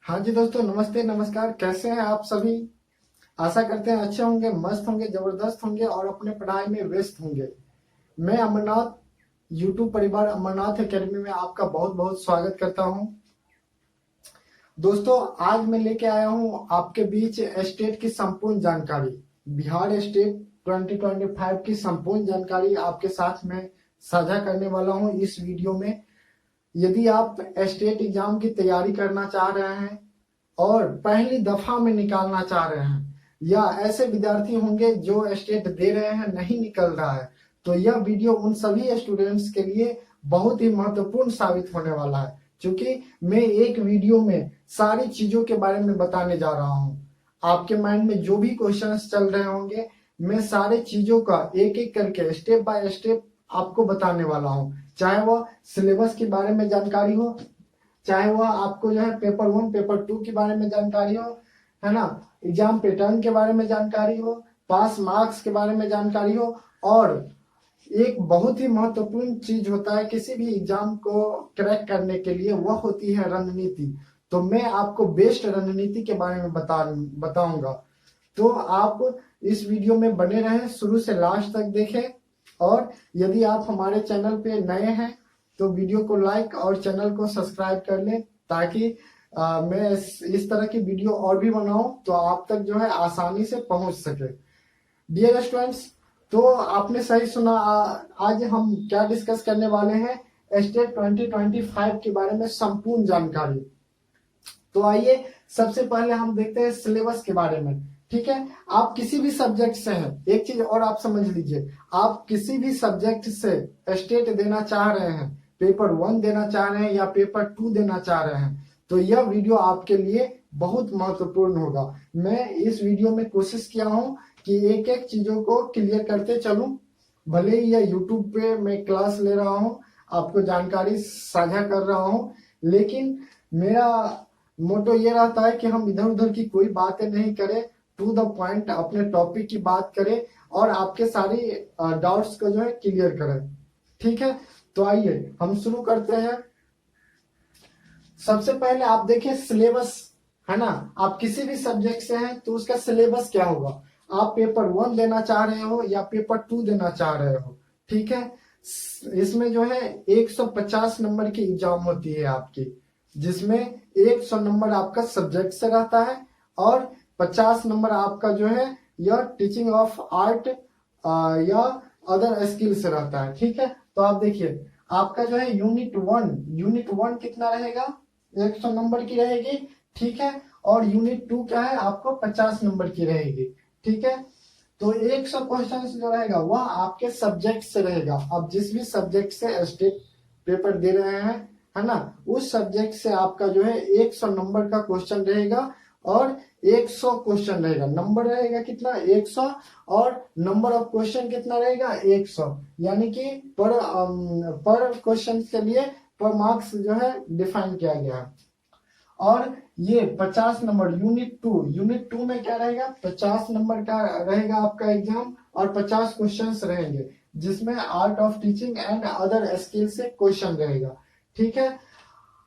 हाँ जी दोस्तों, नमस्ते नमस्कार। कैसे हैं आप सभी? आशा करते हैं अच्छे होंगे, मस्त होंगे, जबरदस्त होंगे और अपने पढ़ाई में व्यस्त होंगे। मैं अमरनाथ, यूट्यूब परिवार अमरनाथ एकेडमी में आपका बहुत बहुत स्वागत करता हूं। दोस्तों, आज मैं लेके आया हूं आपके बीच स्टेट की संपूर्ण जानकारी, बिहार स्टेट 2025 की संपूर्ण जानकारी आपके साथ में साझा करने वाला हूं इस वीडियो में। यदि आप स्टेट एग्जाम की तैयारी करना चाह रहे हैं और पहली दफा में निकालना चाह रहे हैं, या ऐसे विद्यार्थी होंगे जो स्टेट दे रहे हैं नहीं निकल रहा है, तो यह वीडियो उन सभी स्टूडेंट्स के लिए बहुत ही महत्वपूर्ण साबित होने वाला है, क्योंकि मैं एक वीडियो में सारी चीजों के बारे में बताने जा रहा हूं। आपके माइंड में जो भी क्वेश्चंस चल रहे होंगे, मैं सारे चीजों का एक एक करके स्टेप बाय स्टेप आपको बताने वाला हूं। चाहे वह सिलेबस के बारे में जानकारी हो, चाहे वह आपको जो है पेपर 1 पेपर 2 के बारे में जानकारी हो, है ना, एग्जाम पैटर्न के बारे में जानकारी हो, पास मार्क्स के बारे में जानकारी हो। और एक बहुत ही महत्वपूर्ण चीज होता है किसी भी एग्जाम को क्रैक करने के लिए, वह होती है रणनीति। तो मैं आपको बेस्ट रणनीति के बारे में बताऊंगा। तो आप इस वीडियो में बने रहें, शुरू से लास्ट तक देखें। और यदि आप हमारे चैनल पे नए हैं तो वीडियो को लाइक और चैनल को सब्सक्राइब कर लें, ताकि मैं इस तरह की वीडियो और भी बनाऊं तो आप तक जो है आसानी से पहुंच सके। डियर स्टूडेंट्स, तो आपने सही सुना। आज हम क्या डिस्कस करने वाले हैं? स्टेट 2025 के बारे में संपूर्ण जानकारी। तो आइए सबसे पहले हम देखते हैं सिलेबस के बारे में। ठीक है, आप किसी भी सब्जेक्ट से हैं, एक चीज और आप समझ लीजिए, आप किसी भी सब्जेक्ट से स्टेट देना चाह रहे हैं, पेपर 1 देना चाह रहे हैं या पेपर 2 देना चाह रहे हैं, तो यह वीडियो आपके लिए बहुत महत्वपूर्ण होगा। मैं इस वीडियो में कोशिश किया हूं कि एक एक चीजों को क्लियर करते चलूं। भले ही यह यूट्यूब पे मैं क्लास ले रहा हूं, आपको जानकारी साझा कर रहा हूं, लेकिन मेरा मोटो ये रहता है कि हम इधर उधर की कोई बातें नहीं करें, टू द पॉइंट अपने टॉपिक की बात करें और आपके सारी डाउट्स को जो है क्लियर करें। ठीक है, तो आइए हम शुरू करते हैं। सबसे पहले आप देखिए सिलेबस, है ना। आप किसी भी सब्जेक्ट से हैं तो उसका सिलेबस क्या होगा। आप पेपर 1 देना चाह रहे हो या पेपर 2 देना चाह रहे हो, ठीक है, इसमें जो है 150 नंबर की एग्जाम होती है आपकी, जिसमें 100 नंबर आपका सब्जेक्ट से रहता है और 50 नंबर आपका जो है यह टीचिंग ऑफ आर्ट या अदर स्किल से रहता है। ठीक है, तो आप देखिए आपका जो है यूनिट वन कितना रहेगा? 100 नंबर की रहेगी। ठीक है, और यूनिट 2 क्या है? आपको 50 नंबर की रहेगी। ठीक है, तो 100 क्वेश्चन जो रहेगा वह आपके सब्जेक्ट से रहेगा। अब जिस भी सब्जेक्ट से स्टेट पेपर दे रहे हैं, है ना, उस सब्जेक्ट से आपका जो है 100 नंबर का क्वेश्चन रहेगा और 100 क्वेश्चन रहेगा। नंबर रहेगा कितना? 100। और नंबर ऑफ क्वेश्चन कितना रहेगा? 100। यानी कि पर क्वेश्चन के लिए पर मार्क्स जो है डिफाइन किया गया है। और ये 50 नंबर यूनिट टू में क्या रहेगा? 50 नंबर का रहेगा आपका एग्जाम और 50 क्वेश्चंस रहेंगे, जिसमें art of teaching and other skill से क्वेश्चन रहेगा। ठीक है,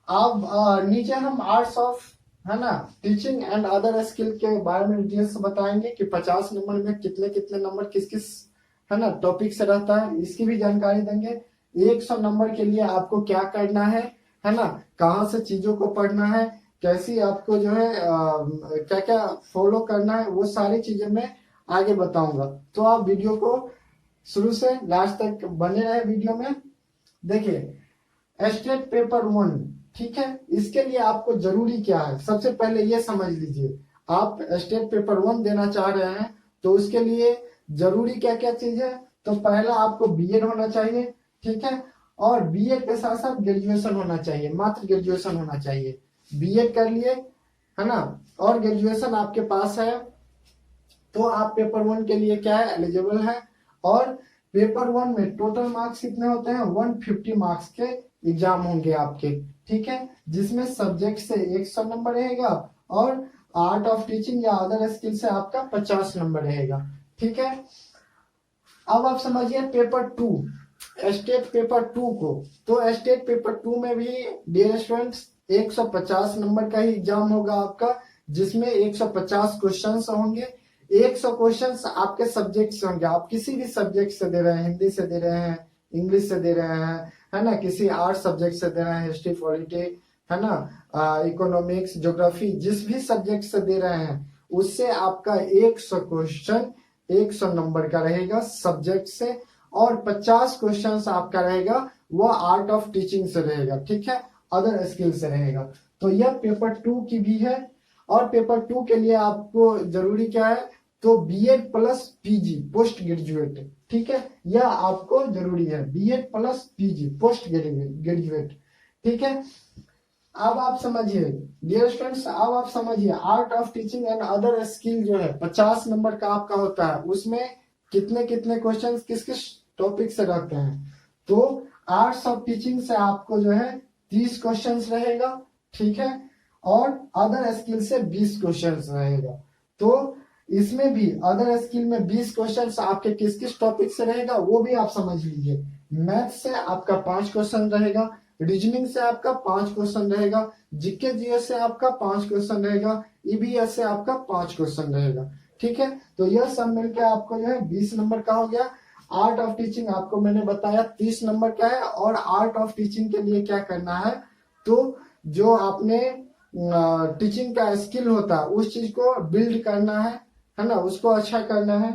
अब नीचे हम आर्ट्स ऑफ, है ना, टीचिंग एंड अदर स्किल के बारे में डिटेल्स बताएंगे कि 50 नंबर में कितने कितने नंबर किस किस, है ना, टॉपिक से रहता है, इसकी भी जानकारी देंगे। 100 नंबर के लिए आपको क्या करना है ना, कहाँ से चीजों को पढ़ना है, कैसी आपको जो है क्या क्या फॉलो करना है, वो सारी चीजें मैं आगे बताऊंगा। तो आप वीडियो को शुरू से लास्ट तक बने रहे वीडियो में। देखिए स्टेट पेपर 1, ठीक है, इसके लिए आपको जरूरी क्या है? सबसे पहले ये समझ लीजिए, आप स्टेट पेपर 1 देना चाह रहे हैं तो उसके लिए जरूरी क्या क्या चीज है? तो पहला आपको बीएड होना चाहिए। ठीक है, और बीएड के साथ साथ ग्रेजुएशन होना चाहिए, मात्र ग्रेजुएशन होना चाहिए। बीएड कर लिए, है ना, और ग्रेजुएशन आपके पास है, तो आप पेपर 1 के लिए क्या है? एलिजिबल है। और पेपर 1 में टोटल मार्क्स कितने होते हैं? 150 मार्क्स के एग्जाम होंगे आपके। ठीक है, जिसमें सब्जेक्ट से 100 नंबर रहेगा और आर्ट ऑफ टीचिंग या अदर स्किल से आपका 50 नंबर रहेगा। ठीक है, अब आप समझिए पेपर 2, स्टेट पेपर 2 को। तो स्टेट पेपर 2 में भी डियर स्टूडेंट्स 150 नंबर का ही एग्जाम होगा आपका, जिसमें 150 क्वेश्चंस होंगे। 100 क्वेश्चंस आपके सब्जेक्ट से होंगे, आप किसी भी सब्जेक्ट से दे रहे हैं, हिंदी से दे रहे हैं, इंग्लिश से दे रहे हैं, है ना, किसी आर्ट सब्जेक्ट से दे रहे हैं, हिस्ट्री पॉलिटी, है ना, इकोनॉमिक्स, ज्योग्राफी, जिस भी सब्जेक्ट से दे रहे हैं उससे आपका 100 क्वेश्चन 100 नंबर का रहेगा सब्जेक्ट से, और 50 क्वेश्चंस आपका रहेगा वो आर्ट ऑफ टीचिंग से रहेगा, ठीक है, अदर स्किल से रहेगा। तो यह पेपर 2 की भी है। और पेपर 2 के लिए आपको जरूरी क्या है, तो BEd plus PG post graduate, ठीक है, यह आपको जरूरी है, BEd plus PG post graduate, ठीक है। अब आप समझिए डियर स्टूडेंट्स, अब आप समझिए art of teaching and other skill जो है 50 नंबर का आपका होता है, उसमें कितने कितने क्वेश्चंस किस किस टॉपिक से रहते हैं। तो आर्ट्स ऑफ टीचिंग से आपको जो है 30 क्वेश्चंस रहेगा, ठीक है, और अदर स्किल से 20 क्वेश्चंस रहेगा। तो इसमें भी अदर स्किल में 20 क्वेश्चंस आपके किस किस टॉपिक से रहेगा वो भी आप समझ लीजिए। मैथ से आपका 5 क्वेश्चन रहेगा, रीजनिंग से आपका 5 क्वेश्चन रहेगा, जीके जीएस से आपका 5 क्वेश्चन रहेगा, ईबीएस से आपका 5 क्वेश्चन रहेगा, ठीक है। तो यह सब मिलकर आपको जो है 20 नंबर का हो गया। आर्ट ऑफ टीचिंग आपको मैंने बताया 30 नंबर का है। और आर्ट ऑफ टीचिंग के लिए क्या करना है, तो जो आपने टीचिंग का स्किल होता है उस चीज को बिल्ड करना है ना, उसको अच्छा करना है।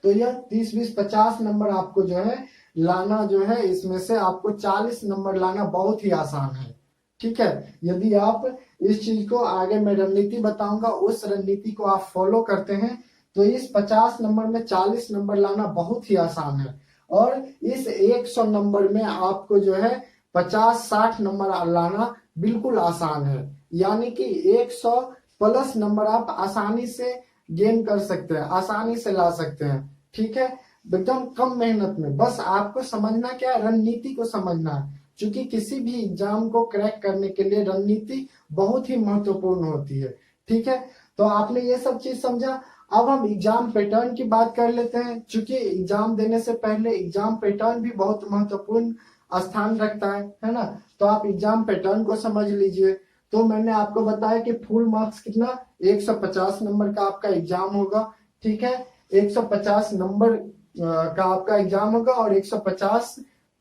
तो यह 30, 20, 50 नंबर आपको जो है लाना जो है, इसमें से आपको 40 नंबर लाना बहुत ही आसान है, ठीक है। यदि आप इस चीज को आगे मैं रणनीति बताऊंगा, उस रणनीति को आप फॉलो करते हैं तो इस 50 नंबर में 40 नंबर लाना बहुत ही आसान है। और इस 100 नंबर में आपको जो है 50-60 नंबर लाना बिल्कुल आसान है। यानी कि 100 प्लस नंबर आप आसानी से गेन कर सकते हैं, आसानी से ला सकते हैं, ठीक है, एकदम कम मेहनत में। बस आपको समझना क्या है, रणनीति को समझना है, क्योंकि किसी भी एग्जाम को क्रैक करने के लिए रणनीति बहुत ही महत्वपूर्ण होती है, ठीक है। तो आपने ये सब चीज समझा। अब हम एग्जाम पैटर्न की बात कर लेते हैं, क्योंकि एग्जाम देने से पहले एग्जाम पैटर्न भी बहुत महत्वपूर्ण स्थान रखता है ना। तो आप एग्जाम पैटर्न को समझ लीजिए। तो मैंने आपको बताया कि फुल मार्क्स कितना 150 नंबर का आपका एग्जाम होगा, ठीक है, 150 नंबर का आपका एग्जाम होगा और 150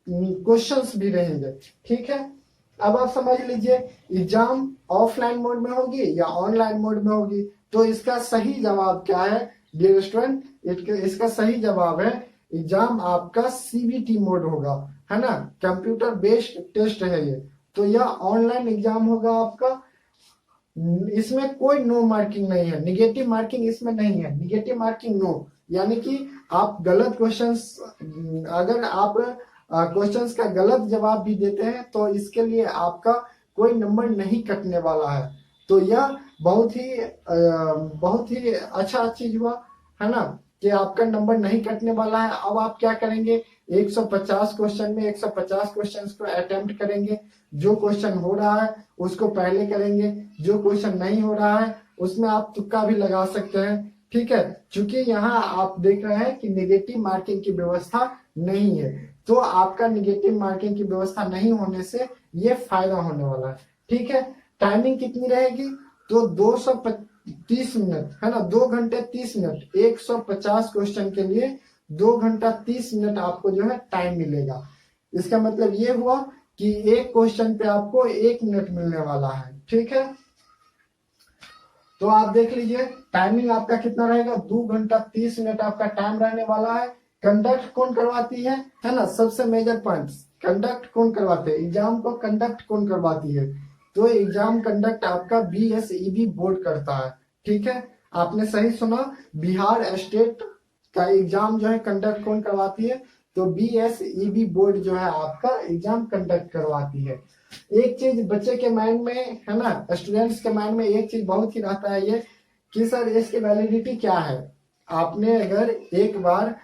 क्वेश्चंस भी रहेंगे, ठीक है। अब आप समझ लीजिए एग्जाम ऑफलाइन मोड में होगी या ऑनलाइन मोड में होगी। तो इसका सही जवाब क्या है डियर स्टूडेंट, इसका सही जवाब है एग्जाम आपका सीबीटी मोड होगा, है ना, कंप्यूटर बेस्ड टेस्ट है ये। तो यह ऑनलाइन एग्जाम होगा आपका, इसमें कोई नो मार्किंग नहीं है, निगेटिव मार्किंग इसमें नहीं है, निगेटिव मार्किंग नो, यानी कि आप गलत क्वेश्चंस, अगर आप क्वेश्चंस का गलत जवाब भी देते हैं तो इसके लिए आपका कोई नंबर नहीं कटने वाला है। तो यह बहुत ही अच्छा चीज हुआ, है ना, कि आपका नंबर नहीं कटने वाला है। अब आप क्या करेंगे, 150 क्वेश्चन में 150 क्वेश्चंस को अटेम्प्ट करेंगे। जो क्वेश्चन हो रहा है उसको पहले करेंगे, जो क्वेश्चन नहीं हो रहा है उसमें आप तुक्का भी लगा सकते हैं, ठीक है। क्योंकि यहाँ आप देख रहे हैं कि निगेटिव मार्किंग की व्यवस्था नहीं है, तो आपका निगेटिव मार्किंग की व्यवस्था नहीं होने से ये फायदा होने वाला है, ठीक है। टाइमिंग कितनी रहेगी, तो 230 मिनट, है ना, 2 घंटे 30 मिनट, 150 क्वेश्चन के लिए 2 घंटा 30 मिनट आपको जो है टाइम मिलेगा। इसका मतलब ये हुआ कि एक क्वेश्चन पे आपको 1 मिनट मिलने वाला है, ठीक है। तो आप देख लीजिए टाइमिंग आपका कितना रहेगा, 2 घंटा 30 मिनट आपका टाइम रहने वाला है। कंडक्ट कौन करवाती है ना, सबसे मेजर पॉइंट, कंडक्ट कौन करवाते हैं, एग्जाम को कंडक्ट कौन करवाती है, तो एग्जाम कंडक्ट आपका बीएसईबी बोर्ड करता है, ठीक है। आपने सही सुना, बिहार स्टेट का एग्जाम जो है कंडक्ट कौन करवाती है, तो बीएसईबी बोर्ड जो है आपका एग्जाम कंडक्ट करवाती है। एक चीज बच्चे के माइंड में, है ना, स्टूडेंट्स के माइंड में एक चीज बहुत ही रहता है ये कि सर इसकी वैलिडिटी क्या है। आपने अगर एक बार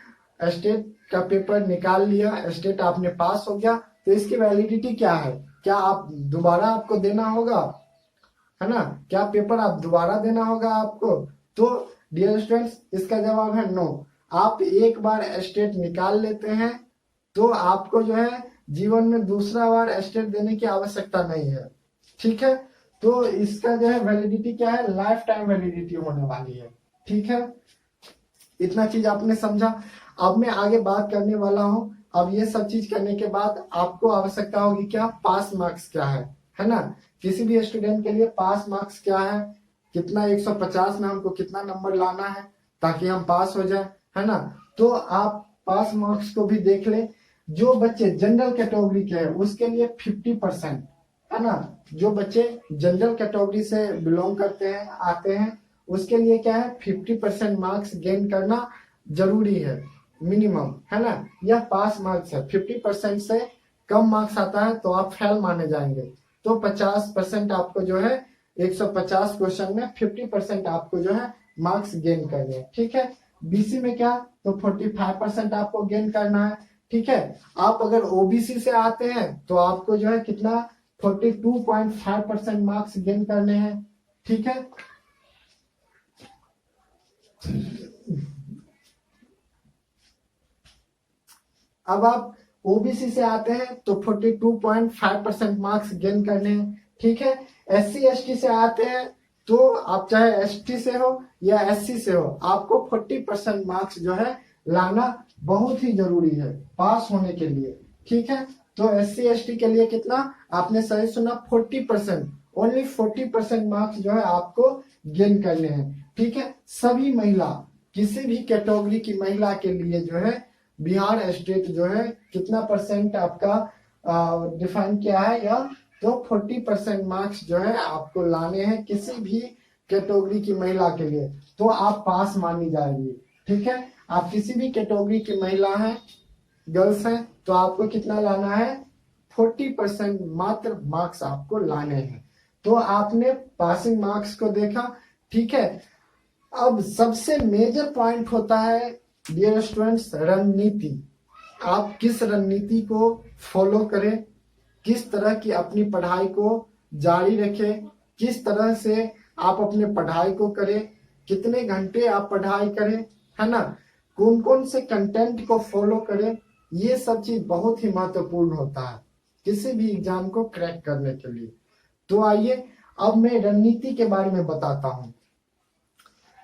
स्टेट का पेपर निकाल लिया, स्टेट आपने पास हो गया, तो इसकी वैलिडिटी क्या है, क्या आप दोबारा आपको देना होगा, है ना, क्या पेपर आप दोबारा देना होगा आपको। तो डियर स्टूडेंट्स इसका जवाब है नो। आप एक बार स्टेट निकाल लेते हैं तो आपको जो है जीवन में दूसरा बार स्टेट देने की आवश्यकता नहीं है, ठीक है, तो इसका जो है वैलिडिटी क्या है, लाइफ टाइम वैलिडिटी होने वाली है। ठीक है, इतना चीज आपने समझा। अब मैं आगे बात करने वाला हूं। अब ये सब चीज करने के बाद आपको आवश्यकता होगी क्या, पास मार्क्स क्या है ना। किसी भी स्टूडेंट के लिए पास मार्क्स क्या है, कितना 150 में हमको कितना नंबर लाना है ताकि हम पास हो जाए, है ना। तो आप पास मार्क्स को भी देख ले। जो बच्चे जनरल कैटेगरी के हैं उसके लिए 50%, है ना। जो बच्चे जनरल कैटेगरी से बिलोंग करते हैं, आते हैं, उसके लिए क्या है, 50% मार्क्स गेन करना जरूरी है, मिनिमम, है ना। यह पास मार्क्स है। 50% से कम मार्क्स आता है तो आप फेल माने जाएंगे। तो 50% आपको जो है 150 क्वेश्चन में 50% आपको जो है मार्क्स गेन करने हैं। ठीक है, बीसी में क्या, तो 45% आपको गेन करना है। ठीक है, आप अगर ओबीसी से आते हैं तो आपको जो है कितना, 42.5% मार्क्स गेन करने हैं। ठीक है, अब आप ओबीसी से आते हैं तो 42.5% मार्क्स गेन करने हैं। ठीक है, एससी एसटी से आते हैं तो आप चाहे एसटी से हो या एससी से हो, आपको 40% मार्क्स जो है लाना बहुत ही जरूरी है पास होने के लिए। ठीक है, तो एससी एसटी के लिए कितना, आपने सही सुना, 40%, ओनली 40% मार्क्स जो है आपको गेन करने हैं। ठीक है, सभी महिला, किसी भी कैटेगरी की महिला के लिए जो है बिहार स्टेट जो है कितना परसेंट आपका डिफाइन किया है, या तो 40% मार्क्स जो है आपको लाने हैं किसी भी कैटेगरी की महिला के लिए, तो आप पास मानी जाएगी। ठीक है, आप किसी भी कैटेगरी की महिला हैं, गर्ल्स हैं, तो आपको कितना लाना है, 40% मात्र मार्क्स आपको लाने हैं। तो आपने पासिंग मार्क्स को देखा। ठीक है, अब सबसे मेजर पॉइंट होता है डियर स्टूडेंट्स, रणनीति। आप किस रणनीति को फॉलो करें, किस तरह की अपनी पढ़ाई को जारी रखें, किस तरह से आप अपने पढ़ाई को करें, कितने घंटे आप पढ़ाई करें, है ना, कौन कौन से कंटेंट को फॉलो करें, ये सब चीज बहुत ही महत्वपूर्ण होता है किसी भी एग्जाम को क्रैक करने के लिए। तो आइए अब मैं रणनीति के बारे में बताता हूं।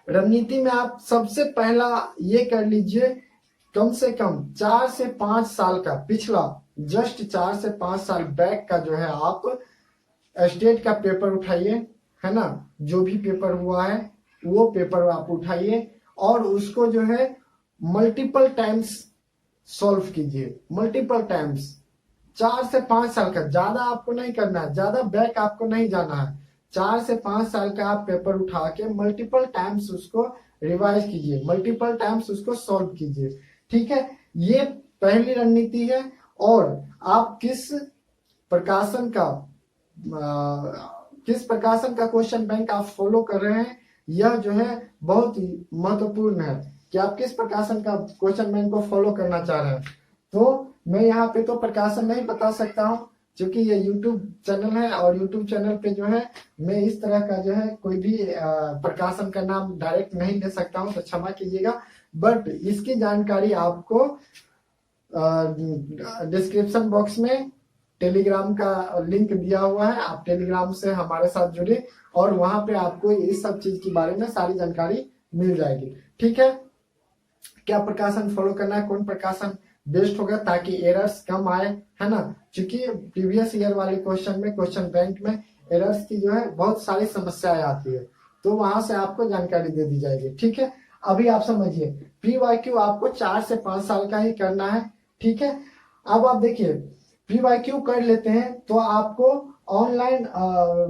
रणनीति में आप सबसे पहला ये कर लीजिए, कम से कम 4 से 5 साल का पिछला, जस्ट 4 से 5 साल बैक का जो है आप स्टेट का पेपर उठाइए, है ना। जो भी पेपर हुआ है वो पेपर आप उठाइए और उसको जो है मल्टीपल टाइम्स सॉल्व कीजिए, मल्टीपल टाइम्स। 4 से 5 साल का, ज्यादा आपको नहीं करना है, ज्यादा बैक आपको नहीं जाना है। 4 से 5 साल का आप पेपर उठा के मल्टीपल टाइम्स उसको रिवाइज कीजिए, मल्टीपल टाइम्स उसको सॉल्व कीजिए। ठीक है, ये पहली रणनीति है। और आप किस प्रकाशन का क्वेश्चन बैंक आप फॉलो कर रहे हैं, यह जो है बहुत महत्वपूर्ण है कि आप किस प्रकाशन का क्वेश्चन बैंक को फॉलो करना चाह रहे हैं। तो मैं यहाँ पे तो प्रकाशन नहीं बता सकता हूँ क्योंकि ये YouTube चैनल है और YouTube चैनल पे जो है मैं इस तरह का जो है कोई भी प्रकाशन का नाम डायरेक्ट नहीं ले सकता हूँ, तो क्षमा कीजिएगा। बट इसकी जानकारी आपको डिस्क्रिप्शन बॉक्स में टेलीग्राम का लिंक दिया हुआ है, आप टेलीग्राम से हमारे साथ जुड़े और वहां पे आपको इस सब चीज के बारे में सारी जानकारी मिल जाएगी। ठीक है, क्या प्रकाशन फॉलो करना है, कौन प्रकाशन बेस्ट होगा ताकि एरर्स कम आए, है ना। क्योंकि प्रीवियस ईयर वाले क्वेश्चन में, क्वेश्चन बैंक में एरर्स की जो है बहुत सारी समस्याएं आती है, तो वहां से आपको जानकारी दे दी जाएगी। ठीक है, अभी आप समझिए, प्री वाईक्यू आपको 4 से 5 साल का ही करना है। ठीक है, अब आप देखिए, प्री वाईक्यू कर लेते हैं तो आपको ऑनलाइन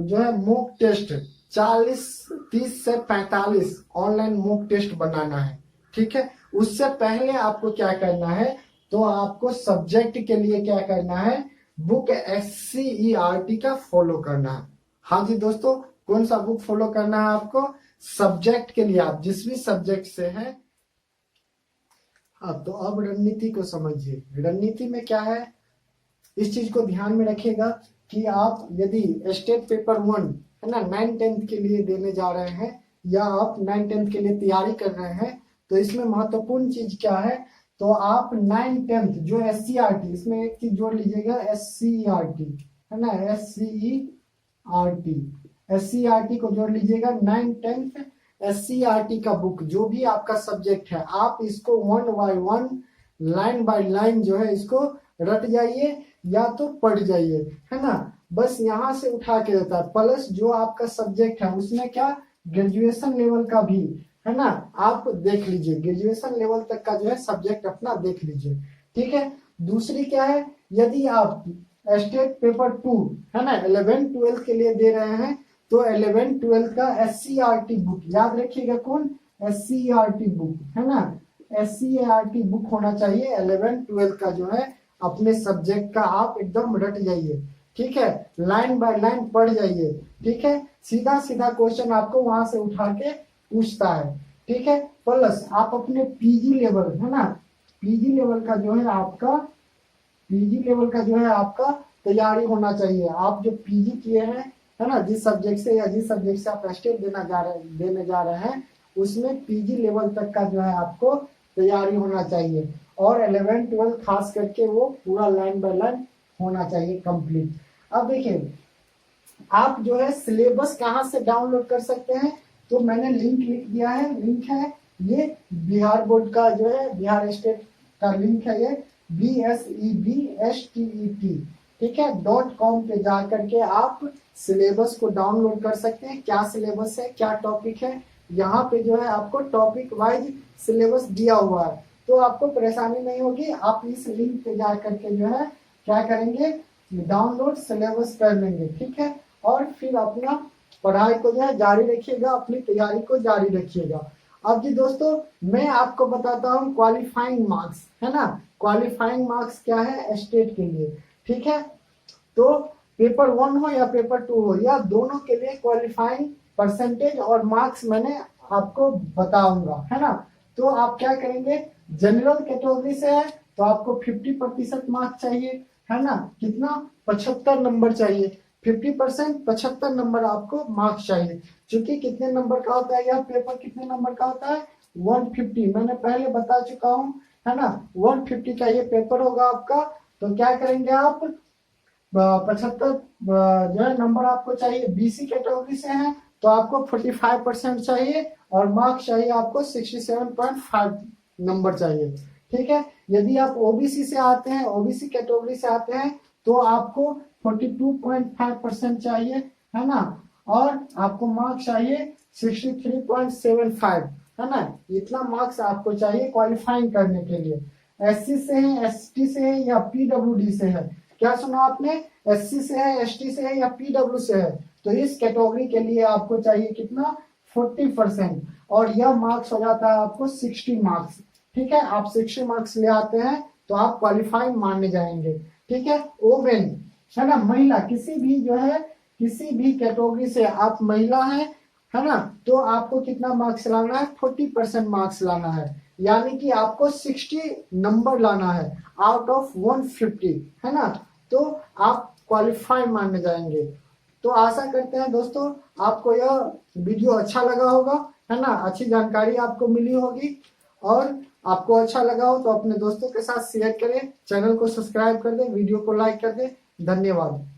जो है मॉक टेस्ट 30 से 45 ऑनलाइन मॉक टेस्ट बनाना है। ठीक है, उससे पहले आपको क्या करना है, तो आपको सब्जेक्ट के लिए क्या करना है, बुक SCERT का फॉलो करना है। हाँ जी दोस्तों, कौन सा बुक फॉलो करना है आपको, सब्जेक्ट के लिए, आप जिस भी सब्जेक्ट से हैं। हाँ, तो अब रणनीति को समझिए। रणनीति में क्या है, इस चीज को ध्यान में रखिएगा कि आप यदि स्टेट पेपर 1 है ना 9-10 के लिए देने जा रहे हैं या आप 9-10 के लिए तैयारी कर रहे हैं, तो इसमें महत्वपूर्ण चीज क्या है, तो आप 9-10 जो SCERT, इसमें एक चीज जोड़ लीजिएगा, SCERT, है ना, SCERT, SCERT को जोड़ लीजिएगा। 9th-10th SCERT का बुक जो भी आपका सब्जेक्ट है, आप इसको 1 by 1 लाइन बाय लाइन जो है इसको रट जाइए या तो पढ़ जाइए, है ना। बस यहाँ से उठा के देता है। प्लस जो आपका सब्जेक्ट है उसमें क्या ग्रेजुएशन लेवल का भी, है ना, आप देख लीजिए। ग्रेजुएशन लेवल तक का जो है सब्जेक्ट अपना देख लीजिए, ठीक है। दूसरी क्या है, यदि आप स्टेट पेपर 2, है ना, 11th-12th के लिए दे रहे हैं तो 11th-12th का SCERT बुक याद रखिएगा। कौन? SCERT बुक, है ना। SCERT बुक होना चाहिए 11th-12th का जो है अपने सब्जेक्ट का। आप एकदम रट जाइए, ठीक है, लाइन बाय लाइन पढ़ जाइए, ठीक है। सीधा सीधा क्वेश्चन आपको वहां से उठा के पूछता है, ठीक है। प्लस आप अपने पीजी लेवल, है ना, पीजी लेवल का जो है आपका तैयारी होना चाहिए। आप जो पीजी किए हैं, है ना, जिस सब्जेक्ट से आप स्टेट देने जा रहे हैं उसमें पीजी लेवल तक का जो है आपको तैयारी होना चाहिए। और 11th-12th खास करके वो पूरा लाइन बाय लाइन होना चाहिए कंप्लीट। अब देखिए आप जो है सिलेबस कहाँ से डाउनलोड कर सकते हैं, तो मैंने लिंक लिख दिया है। लिंक है ये बिहार बोर्ड का जो है, बिहार स्टेट का लिंक है ये, BSEBSTET, ठीक है, .com पे जा करके आप सिलेबस को डाउनलोड कर सकते हैं। क्या सिलेबस है, क्या टॉपिक है, यहाँ पे जो है आपको टॉपिक वाइज सिलेबस दिया हुआ है, तो आपको परेशानी नहीं होगी। आप इस लिंक पे जा करके जो है क्या करेंगे, डाउनलोड सिलेबस कर लेंगे, ठीक है। और फिर अपना पढ़ाई को जो है जारी रखिएगा, अपनी तैयारी को जारी रखिएगा। अब जी दोस्तों मैं आपको बताता हूँ क्वालिफाइंग मार्क्स, है ना। क्वालिफाइंग मार्क्स क्या है स्टेट के लिए, ठीक है। तो पेपर 1 हो या पेपर 2 हो, या दोनों के लिए क्वालिफाइंग परसेंटेज और मार्क्स मैंने आपको बताऊंगा, है ना। तो आप क्या करेंगे, जनरल कैटेगरी से है तो आपको 50% मार्क्स चाहिए, है ना। कितना? 75 नंबर चाहिए। 50% 75 नंबर आपको मार्क्स चाहिए। क्योंकि कितने नंबर का होता है यह पेपर, कितने नंबर का होता है, 150। मैंने पहले बता चुका हूँ, है ना। 150 का ये पेपर होगा आपका। तो क्या करेंगे आप, 75 जो है नंबर आपको चाहिए। BC कैटेगरी से है तो आपको 45% चाहिए और मार्क्स चाहिए आपको 67.5 नंबर चाहिए, ठीक है। यदि आप OBC से आते हैं, OBC कैटेगरी से आते हैं तो आपको 42.5% चाहिए, है ना। और आपको मार्क्स चाहिए 63.75, है ना। इतना मार्क्स आपको चाहिए क्वालिफाइंग करने के लिए। SC से है, ST से है या PWD से है, क्या सुना आपने, SC से है, ST से है या PW से है, तो इस कैटेगरी के लिए आपको चाहिए कितना, 40%। और यह मार्क्स हो जाता है आपको 60 मार्क्स, ठीक है। आप 60 मार्क्स ले आते हैं तो आप क्वालिफाइंग माने जाएंगे, ठीक है। ओमेन, है ना, महिला, किसी भी जो है किसी भी कैटेगरी से आप महिला है ना, तो आपको कितना मार्क्स लाना है, 40% मार्क्स लाना है। यानी कि आपको 60 नंबर लाना है आउट ऑफ 150, है ना। तो आप क्वालिफाई माने जाएंगे। तो आशा करते हैं दोस्तों आपको यह वीडियो अच्छा लगा होगा, है ना, अच्छी जानकारी आपको मिली होगी। और आपको अच्छा लगा हो तो अपने दोस्तों के साथ शेयर करें, चैनल को सब्सक्राइब कर दें, वीडियो को लाइक कर दें। धन्यवाद।